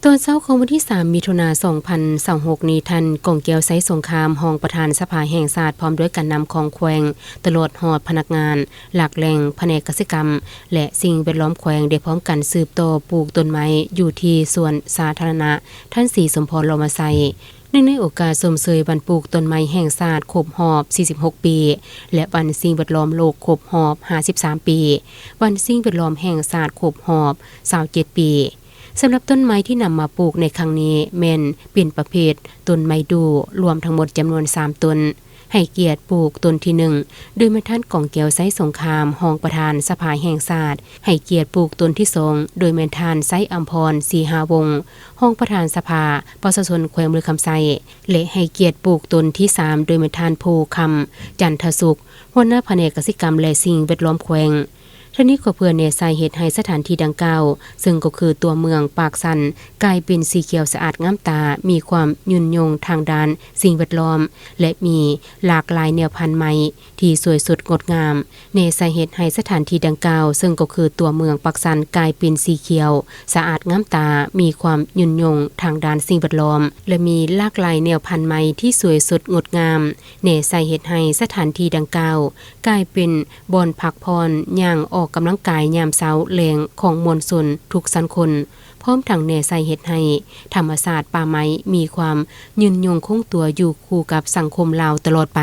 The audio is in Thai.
ตอนเช้าของวันที่ 3 มิถุนายน 2026 นี้ท่านกองเกียวไซสงครามรองประธานสภาแห่งชาติพร้อมด้วยการนำของแขวงตลอดหอดพนักงานหลักแหล่งแผนกเกษตรกรรมและสิ่งแวดล้อมแขวงได้พร้อมกันสืบต่อปลูกต้นไม้อยู่ที่สวนสาธารณะท่านศรีสมพรลมาไซเนื่องในโอกาสสมเสยวันปลูกต้นไม้แห่งชาติครบรอบ 46 ปี และวันสิ่งแวดล้อมโลกครบรอบ 53 ปี วันสิ่งแวดล้อมแห่งชาติครบรอบ 27 ปีสำหรับต้นไม้ที่นำมาปลูกในครั้งนี้แม่นเป็นประเภทต้นไม้ดูรวมทั้งหมดจำนวน3ต้นให้เกียรติปลูกต้นที่1โดยแม่ท่านกองแก้วไซสงครามรองประธานสภาแห่งชาติให้เกียรติปลูกต้นที่2โดยแม่ท่านไซอัมพรศรีหาวงศ์รองประธานสภาประชาชนแขวงมือคำไซและให้เกียรติปลูกต้นที่3โดยแม่ท่านภูคำจันทสุขหัวหน้าแผนกเกษตรกรรมและสิ่งแวดล้อมแขวงท่านี้ก็เพื่อเนสาเหตุให้สถานที่ดังกล่าวซึ่งก็คือตัวเมืองปากสันกลายเป็นสีเขียวสะอาดงามตามีความยืนยงทางด้านสิ่งแวดล้อมและมีหลากหลายแนวพันธุ์ใหม่ที่สวยสดงดงามเนสาเหตุให้สถานที่ดังกล่าวซึ่งก็คือตัวเมืองปากสันกลายเป็นสีเขียวสะอาดงามตามีความยืนยงทางด้านสิ่งแวดล้อมและมีหลากหลายแนวพันธุ์ใหม่ที่สวยสดงดงามเนสาเหตุให้สถานที่ดังกล่าวกลายเป็นบ่อนพักผ่อนย่างออกกำลังกายยามเช้าแลงของมวลชนทุกสันคนพร้อมทั้งแนใส่เฮ็ดให้ธรรมศาสตร์ป่าไม้มีความยืนยงคงตัวอยู่คู่กับสังคมลาวตลอดไป